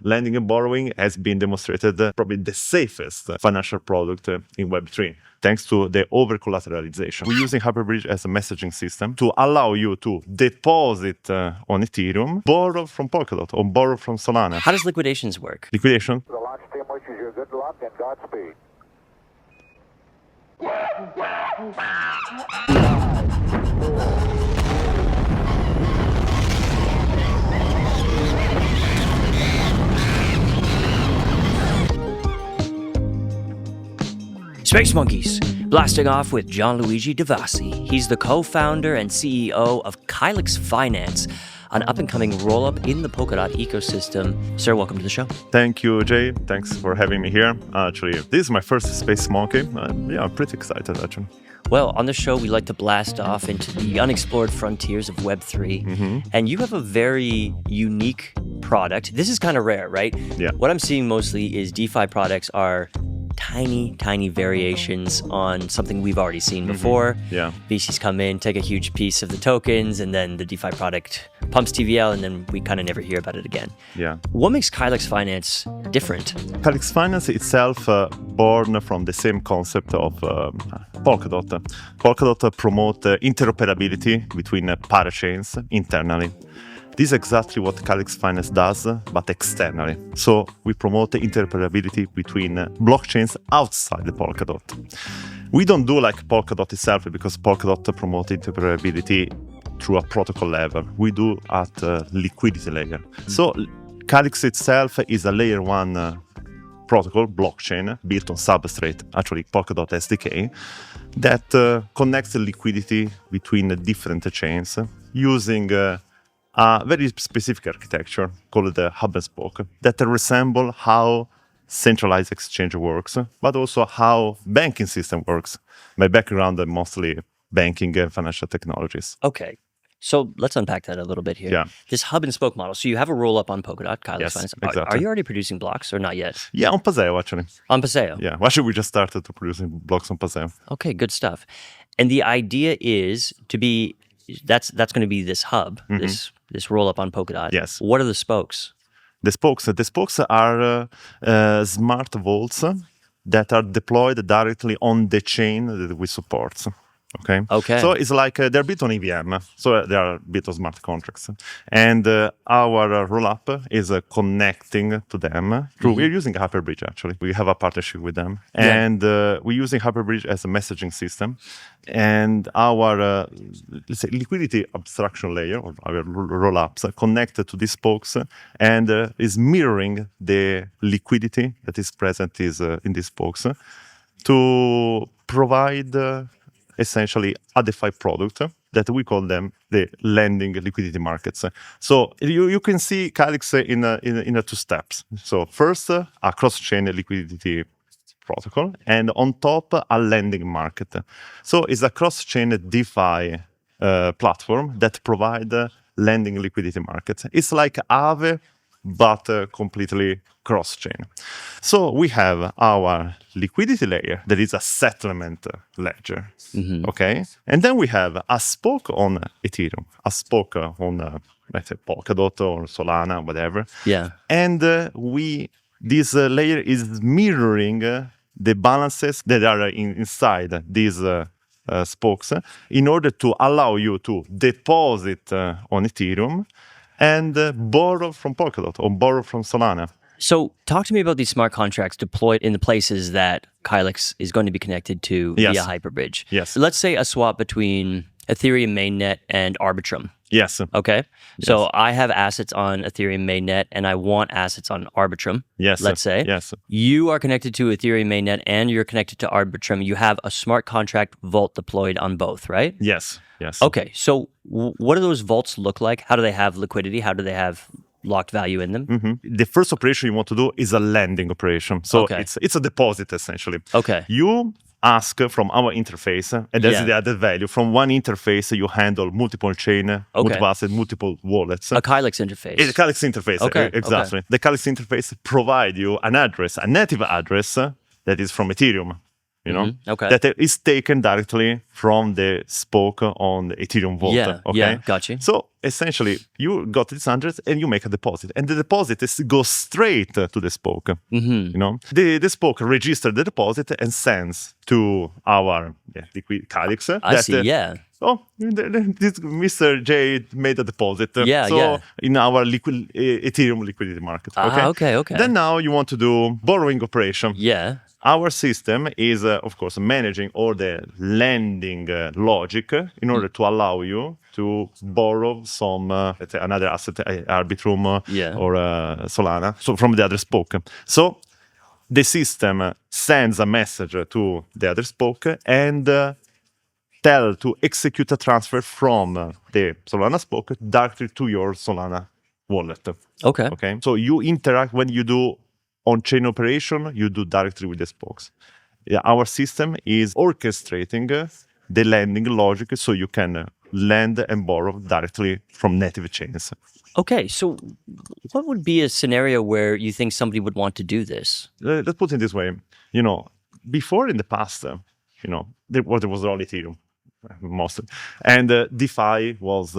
Lending and borrowing has been demonstrated probably the safest financial product in Web3, thanks to the over-collateralization. We're using Hyperbridge as a messaging system to allow you to deposit on Ethereum, borrow from Polkadot or borrow from Solana. How does Liquidations work? Liquidation? The launch team wishes you good luck and Godspeed. Space Monkeys, blasting off with Gianluigi Davassi. He's the co-founder and CEO of Kylix Finance, an up-and-coming roll-up in the Polkadot ecosystem. Sir, welcome to the show. Thank you, Jay. Thanks for having me here. Actually, this is my first Space Monkey. I'm pretty excited, actually. Well, on the show, we like to blast off into the unexplored frontiers of Web3. And you have a very unique product. This is kind of rare, right? Yeah. What I'm seeing mostly is DeFi products are tiny variations on something we've already seen before. Yeah. VCs come in, take a huge piece of the tokens, and then the DeFi product pumps TVL, and then we kind of never hear about it again. Yeah. What makes Kylix Finance different? Kylix Finance itself born from the same concept of Polkadot. Polkadot promote interoperability between parachains internally. This is exactly what Kylix Finance does, but externally. So we promote the interoperability between blockchains outside the Polkadot. We don't do like Polkadot itself because Polkadot promotes interoperability through a protocol level. We do at liquidity layer. So Kylix itself is a layer 1 protocol blockchain built on substrate, actually Polkadot SDK, that connects the liquidity between different chains using a very specific architecture called the hub and spoke that resemble how centralized exchange works, but also how banking system works. My background is mostly banking and financial technologies. Okay. So let's unpack that a little bit here. Yeah. This hub and spoke model. So you have a roll up on Polkadot, Kylix Yes, Finance. exactly. Are you already producing blocks or not yet? Yeah, on Paseo, actually. On Paseo? Yeah, actually, we just started to producing blocks on Paseo. Okay, good stuff. And the idea is to be, that's going to be this hub, this roll up on Polkadot. Yes. What are the spokes? The spokes are smart vaults that are deployed directly on the chain that we support. Okay. So it's like they're built on EVM, so they are built on smart contracts, and our Rollup is connecting to them through. We're using Hyperbridge actually. We have a partnership with them, and we're using Hyperbridge as a messaging system, and our let's say liquidity abstraction layer or our Rollups connected to these spokes and is mirroring the liquidity that is present in these spokes to provide. Essentially a DeFi product that we call them the lending liquidity markets. So you can see Kylix in 2 steps. So first, a cross-chain liquidity protocol, and on top, a lending market. So it's a cross-chain DeFi platform that provide lending liquidity markets. It's like Aave, but completely cross-chain. So we have our liquidity layer that is a settlement ledger, okay? And then we have a spoke on Ethereum, a spoke on, let's say, Polkadot or Solana, whatever. Yeah. And this layer is mirroring the balances that are inside these spokes in order to allow you to deposit on Ethereum and borrow from Polkadot or borrow from Solana. So talk to me about these smart contracts deployed in the places that Kylix is going to be connected to via Hyperbridge. Yes. Let's say a swap between Ethereum mainnet and Arbitrum. Yes. Okay. So I have assets on Ethereum mainnet and I want assets on Arbitrum. Yes. Let's say. Yes. You are connected to Ethereum mainnet and you're connected to Arbitrum. You have a smart contract vault deployed on both, right? Yes. Yes. Okay. So what do those vaults look like? How do they have liquidity? How do they have locked value in them? The first operation you want to do is a lending operation. So it's a deposit essentially. Okay. You ask from our interface, and that's the added value. From one interface, you handle multiple chain, multiple assets, multiple wallets. A Kylix interface. It's a Kylix interface, exactly. Okay. The Kylix interface provide you an address, a native address that is from Ethereum. you know, Okay. that is taken directly from the spoke on the Ethereum vault. Yeah, Okay, yeah, got you. So essentially, you got this 100 and you make a deposit, and the deposit goes straight to the spoke. You know, the spoke registers the deposit and sends to our Kylix. I see. Yeah. Oh, this Mr. J made a deposit. Yeah. In our Ethereum liquidity market. Okay. Okay. Then now you want to do borrowing operation. Yeah. Our system is, of course, managing all the lending logic in order to allow you to borrow some, let's say, another asset, Arbitrum or Solana, so from the other spoke. So the system sends a message to the other spoke and tell to execute a transfer from the Solana spoke directly to your Solana wallet. Okay. So you interact when you do on-chain operation, you do directly with the spokes. Our system is orchestrating the lending logic so you can lend and borrow directly from native chains. Okay, so what would be a scenario where you think somebody would want to do this? Let's put it this way. You know, before in the past, you know, there was all Ethereum, mostly. And DeFi was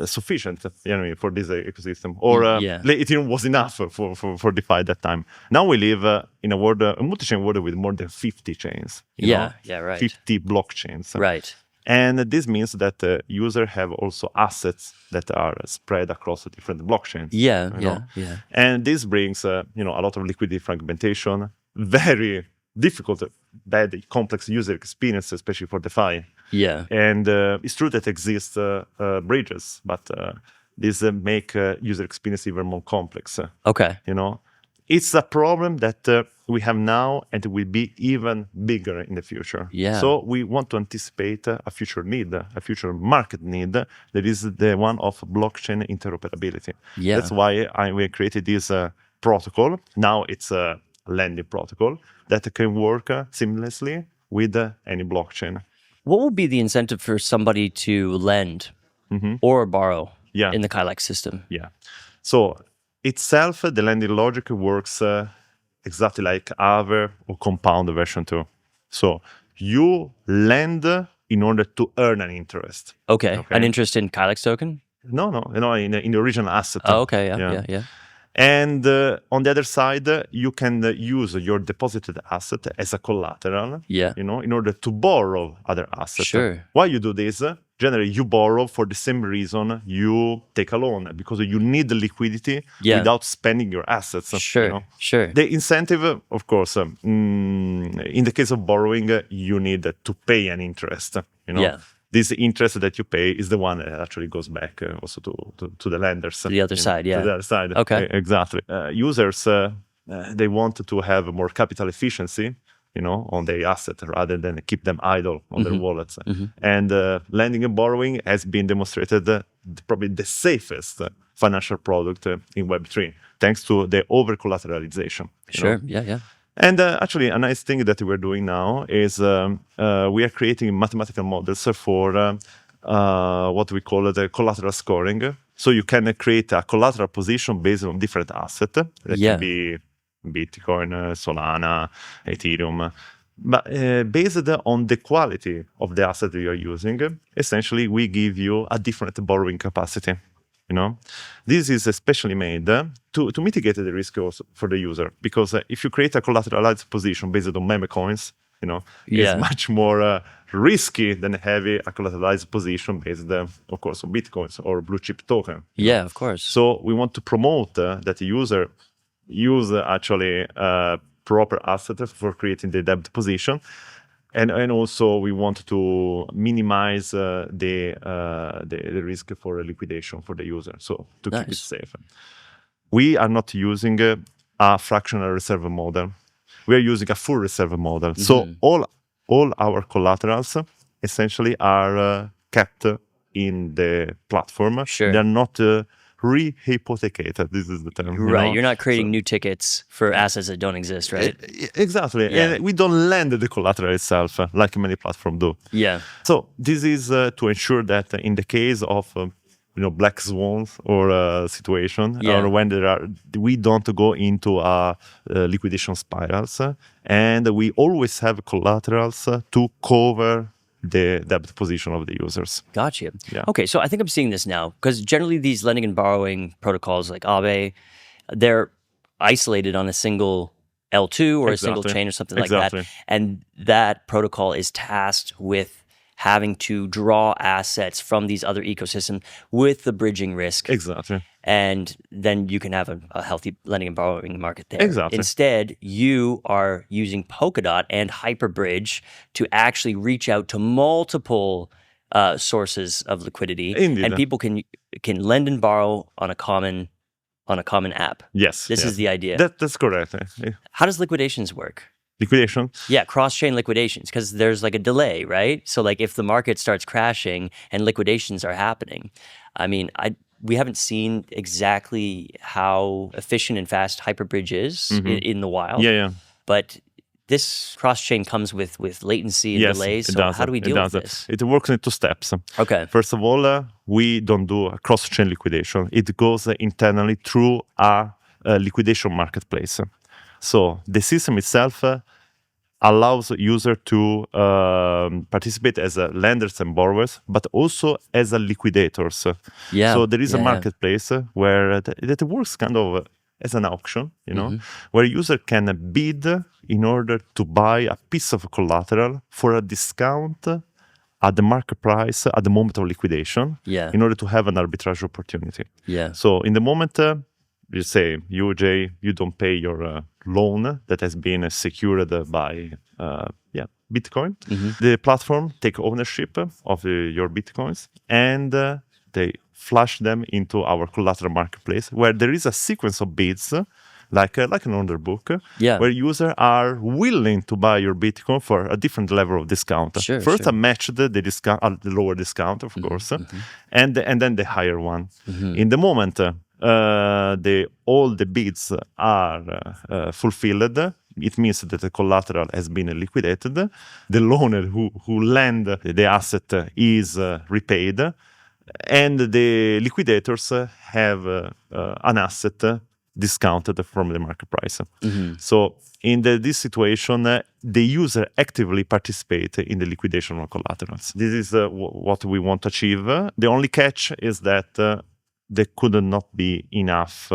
sufficient, you know, for this ecosystem, or Ethereum was enough for DeFi at that time. Now we live in a world, a multi-chain world with more than 50 chains. Right. 50 blockchains. Right. And this means that users have also assets that are spread across different blockchains. Yeah. And this brings, you know, a lot of liquidity fragmentation, very difficult, bad, complex user experience, especially for DeFi. Yeah. And it's true that exist bridges, but these make user experience even more complex. Okay. You know, it's a problem that we have now, and it will be even bigger in the future. Yeah. So we want to anticipate a future need, a future market need that is the one of blockchain interoperability. Yeah. That's why we created this protocol. Now it's a lending protocol that can work seamlessly with any blockchain. What would be the incentive for somebody to lend or borrow in the Kylix system? Yeah. So itself, the lending logic works exactly like Aave or Compound version 2. So you lend in order to earn an interest. Okay. An interest in Kylix Token? No, in the original asset. Oh, okay. Yeah. And on the other side, you can use your deposited asset as a collateral, you know, in order to borrow other assets. Sure. Why you do this? Generally, you borrow for the same reason you take a loan, because you need the liquidity without spending your assets. Sure, you know? Sure. The incentive, of course, in the case of borrowing, you need to pay an interest. You know. Yeah. This interest that you pay is the one that actually goes back also to the lenders. To the other side, To the other side. Okay. Exactly. Users, they want to have more capital efficiency, you know, on their asset rather than keep them idle on their wallets. And lending and borrowing has been demonstrated probably the safest financial product in Web3, thanks to the over-collateralization. Sure, yeah. And actually, a nice thing that we're doing now is we are creating mathematical models for what we call the collateral scoring. So you can create a collateral position based on different assets. That can be Bitcoin, Solana, Ethereum. But based on the quality of the asset you are using, essentially we give you a different borrowing capacity. You know, this is especially made to mitigate the risk also for the user, because if you create a collateralized position based on meme coins, you know, it's much more risky than having a collateralized position based, of course, on Bitcoins or blue chip token. Yeah, of course. So we want to promote that the user use actually proper asset for creating the debt position. And also we want to minimize the risk for liquidation for the user, so to keep it safe. We are not using a fractional reserve model. We are using a full reserve model. So all our collaterals essentially are kept in the platform. Sure. They're not rehypothecated. This is the term. Right. You're not creating new tickets for assets that don't exist, right? Exactly. Yeah. And we don't lend the collateral itself like many platforms do. Yeah. So this is to ensure that in the case of black swans or situation, or when we don't go into liquidation spirals, and we always have collaterals to cover the debt position of the users. Gotcha. Yeah. Okay, so I think I'm seeing this now, because generally these lending and borrowing protocols like Aave, they're isolated on a single L2 or a single chain or something like that. And that protocol is tasked with having to draw assets from these other ecosystems with the bridging risk. Exactly. And then you can have a healthy lending and borrowing market there. Exactly. Instead, you are using Polkadot and Hyperbridge to actually reach out to multiple sources of liquidity. Indeed. And people can lend and borrow on a common app. Yes. This is the idea. That's correct. How does liquidations work? Liquidation? Yeah, cross-chain liquidations, because there's like a delay, right? So like if the market starts crashing and liquidations are happening, I mean, we haven't seen exactly how efficient and fast Hyperbridge is in the wild. Yeah. But this cross-chain comes with latency and delays. So how do we deal with this? It works in 2 steps. Okay. First of all, we don't do a cross-chain liquidation. It goes internally through a liquidation marketplace. So the system itself allows user to participate as lenders and borrowers, but also as liquidators. Yeah. So there is a marketplace where that works kind of as an auction, where a user can bid in order to buy a piece of collateral for a discount at the market price at the moment of liquidation, in order to have an arbitrage opportunity. Yeah. So in the moment you say, Jay, you don't pay your loan that has been secured by Bitcoin. The platform take ownership of your Bitcoins, and they flush them into our collateral marketplace, where there is a sequence of bids, like an order book, where users are willing to buy your Bitcoin for a different level of discount. First, I matched the discount, the lower discount, of course, and then the higher one. In the moment all the bids are fulfilled, it means that the collateral has been liquidated. The loaner who lend the asset is repaid, and the liquidators have an asset discounted from the market price. So in this situation, the user actively participate in the liquidation of collaterals. This is what we want to achieve. The only catch is that there could not be enough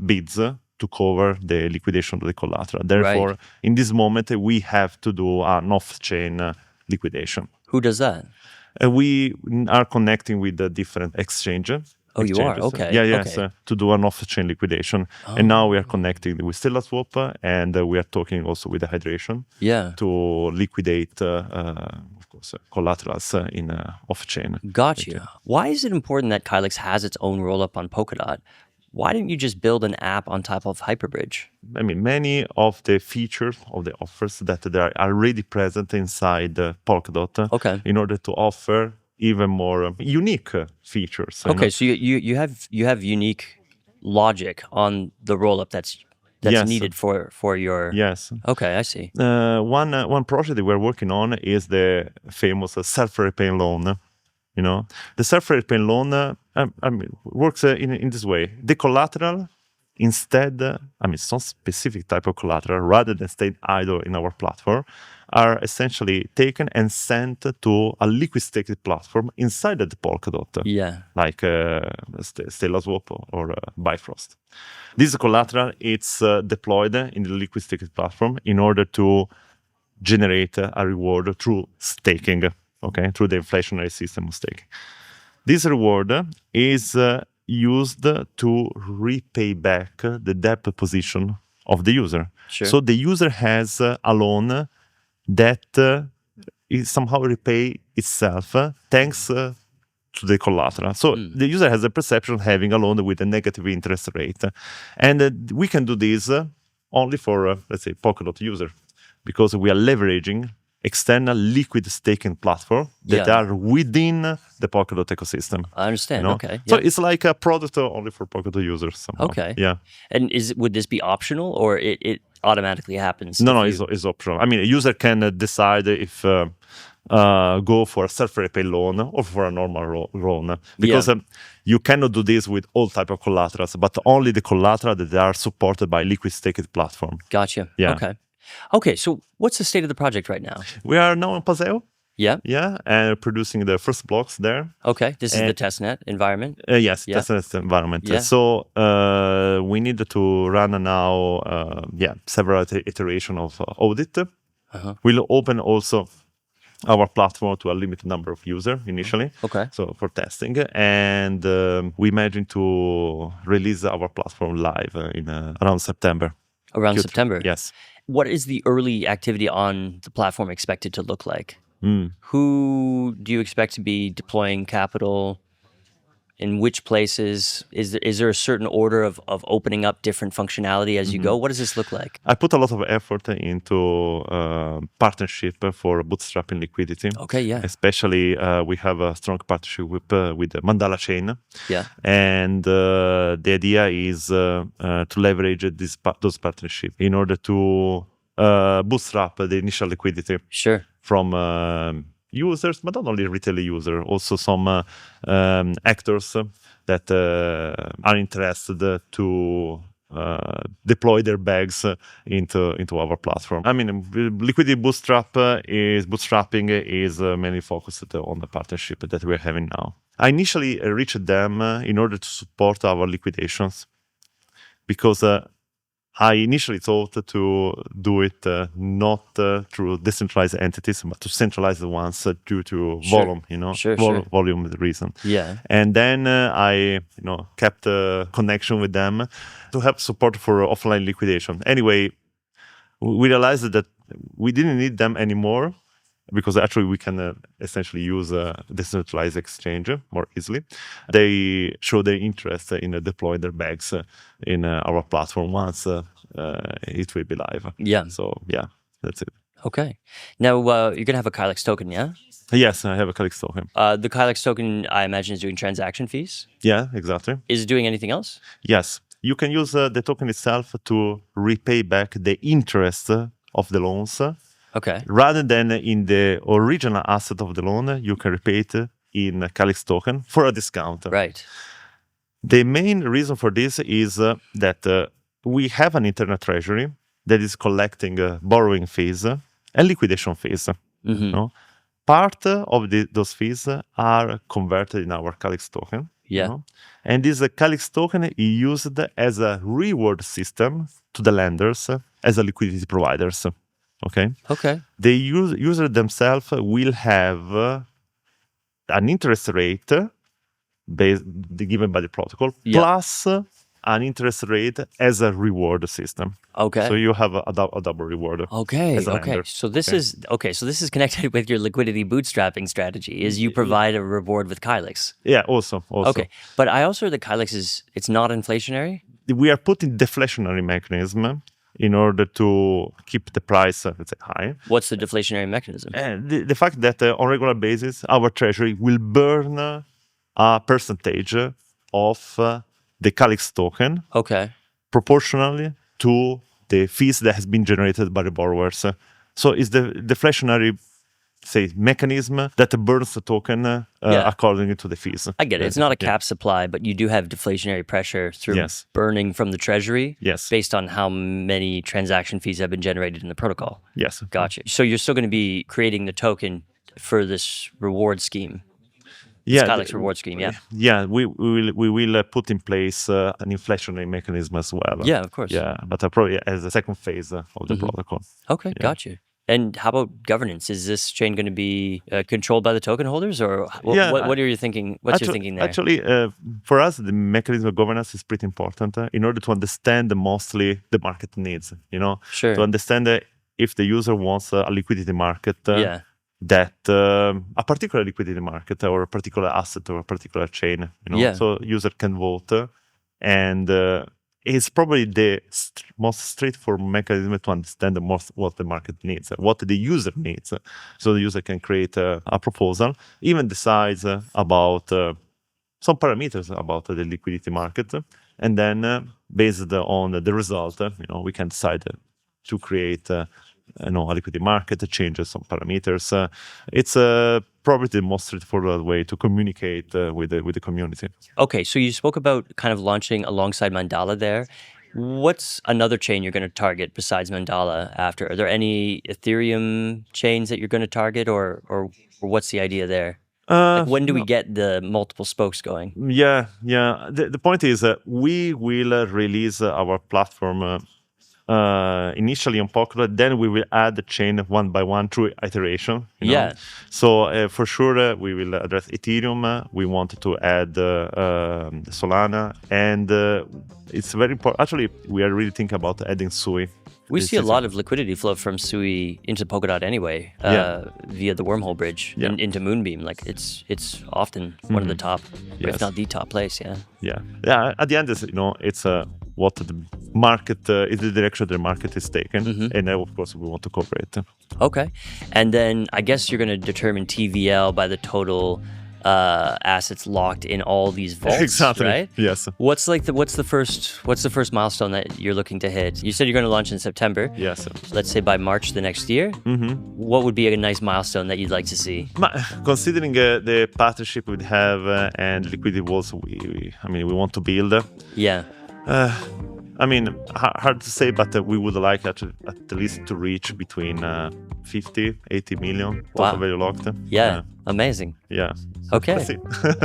bids to cover the liquidation of the collateral. Therefore, in this moment, we have to do an off-chain liquidation. Who does that? We are connecting with the different exchanges. Oh, you are? Okay. Yes, to do an off-chain liquidation. And now we are connecting with StellaSwap, and we are talking also with the Hydration to liquidate, of course, collaterals in off-chain. Gotcha. Why is it important that Kylix has its own rollup on Polkadot? Why didn't you just build an app on top of Hyperbridge? I mean, many of the features of the offers that they are already present inside Polkadot in order to offer even more unique features. Okay, so you have unique logic on the rollup that's needed for your... Yes. Okay, I see. One project that we're working on is the famous self-repaying loan. The self-repaying loan works in this way. The collateral, instead, some specific type of collateral, rather than stay idle in our platform, are essentially taken and sent to a liquid staking platform inside the Polkadot, like StellaSwap or Bifrost. This collateral, it's deployed in the liquid staking platform in order to generate a reward through staking, through the inflationary system of staking. This reward is used to repay back the debt position of the user. So the user has a loan that is somehow repay itself thanks to the collateral. So the user has a perception of having a loan with a negative interest rate. And we can do this only for, let's say, Polkadot user, because we are leveraging external liquid staking platform that are within the Polkadot ecosystem. I understand. Okay. So it's like a product only for Polkadot users somehow. Okay. Yeah. And would this be optional, or it automatically happens? No, it's optional. I mean, a user can decide if go for a self-repay loan or for a normal loan, because you cannot do this with all type of collaterals, but only the collateral that are supported by liquid staking platform. Gotcha. Yeah. Okay. So what's the state of the project right now? We are now in Paseo. Yeah. Yeah, and producing the first blocks there. Okay, this is the testnet environment? Yes, testnet environment. Yeah. So we need to run now, several iterations of audit. We'll open also our platform to a limited number of users initially. Okay. So for testing, and we imagine to release our platform live in around September. Around September? Yes. What is the early activity on the platform expected to look like? Who do you expect to be deploying capital? In which places? Is there a certain order of opening up different functionality as you go? What does this look like? I put a lot of effort into partnership for bootstrapping liquidity. Okay, yeah. Especially we have a strong partnership with the Mandala chain. Yeah. And the idea is to leverage those partnerships in order to bootstrap the initial liquidity. Sure. From users, but not only retail users, also some actors that are interested to deploy their bags into our platform. I mean, liquidity bootstrapping is mainly focused on the partnership that we're having now. I initially reached them in order to support our liquidations, because I initially thought to do it not through decentralized entities, but to centralize the ones due to volume, volume reason. Yeah. And then I, kept a connection with them to help support for offline liquidation. Anyway, we realized that we didn't need them anymore, because actually we can essentially use a decentralized exchange more easily. They show their interest in deploying their bags in our platform once it will be live. Yeah. So yeah, that's it. Okay. Now you're gonna have a Kylix token, yeah? Yes, I have a Kylix token. The Kylix token, I imagine, is doing transaction fees. Yeah, exactly. Is it doing anything else? Yes, you can use the token itself to repay back the interest of the loans. Okay. Rather than in the original asset of the loan, you can repay it in Kylix token for a discount. Right. The main reason for this is that we have an internal treasury that is collecting borrowing fees and liquidation fees. Part of those fees are converted in our Kylix token. Yeah. And this Kylix token is used as a reward system to the lenders as a liquidity providers. Okay. The user themselves will have an interest rate given by the protocol, plus an interest rate as a reward system. Okay. So you have a double reward. Okay. So this is connected with your liquidity bootstrapping strategy. Is you provide a reward with Kylix? Yeah. Also. Okay. But I also heard that Kylix it's not inflationary. We are putting deflationary mechanism in order to keep the price, let's say, high. What's the deflationary mechanism? The fact that on a regular basis, our treasury will burn a percentage of the Kylix token, proportionally to the fees that has been generated by the borrowers. So it's the deflationary, mechanism that burns the token according to the fees. I get it. It's not a cap supply, but you do have deflationary pressure through burning from the treasury based on how many transaction fees have been generated in the protocol. Yes. Gotcha. So you're still going to be creating the token for this reward scheme. Kylix reward scheme, Yeah, we will put in place an inflationary mechanism as well. Yeah, of course. Yeah, but probably as a second phase of the protocol. Okay, gotcha. And how about governance? Is this chain going to be controlled by the token holders, or what are you thinking? What's your thinking there? Actually, for us, the mechanism of governance is pretty important in order to understand mostly the market needs. Sure. To understand if the user wants a liquidity market. That a particular liquidity market or a particular asset or a particular chain, so user can vote, and it's probably the most straightforward mechanism to understand what the market needs, what the user needs. So the user can create a proposal, even decides about some parameters about the liquidity market, and then based on the result, we can decide to create a liquidity market, changes some parameters. It's probably the most straightforward way to communicate with the community. Okay, so you spoke about kind of launching alongside Mandala there. What's another chain you're going to target besides Mandala after? Are there any Ethereum chains that you're going to target, or what's the idea there? Like when do we get the multiple spokes going? Yeah. The point is we will release our platform initially on Polkadot, then we will add the chain one by one through iteration. You know? So for sure we will address Ethereum. We want to add Solana, and it's very important. Actually, we are really thinking about adding Sui. We see a lot of liquidity flow from Sui into Polkadot anyway, via the wormhole bridge into Moonbeam. Like it's often one of the top, if not the top place. Yeah. At the end, it's what the market is, the direction the market is taken, and of course we want to cooperate. Okay, and then I guess you're going to determine TVL by the total assets locked in all these vaults. Exactly. Right? Yes. What's the first milestone that you're looking to hit? You said you're going to launch in September. Yes. Let's say by March the next year. What would be a nice milestone that you'd like to see? Considering the partnership we have and liquidity walls, we want to build. Hard to say, but we would like at least to reach between 50, 80 million. Wow. Also very locked. Amazing. Yeah. Okay.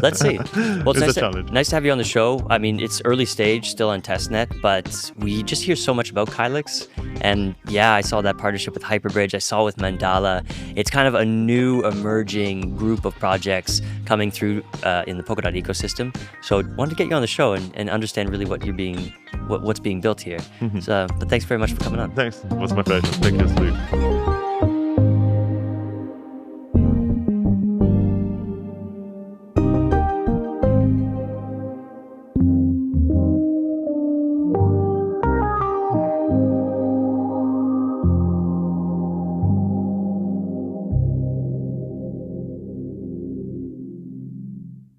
Let's see. Well, it's nice to have you on the show. I mean, it's early stage, still on testnet, but we just hear so much about Kylix. And I saw that partnership with Hyperbridge. I saw with Mandala. It's kind of a new emerging group of projects coming through in the Polkadot ecosystem. So I wanted to get you on the show and understand really what's being built here. But thanks very much for coming on. Thanks. It was my pleasure. Thank you, Steve.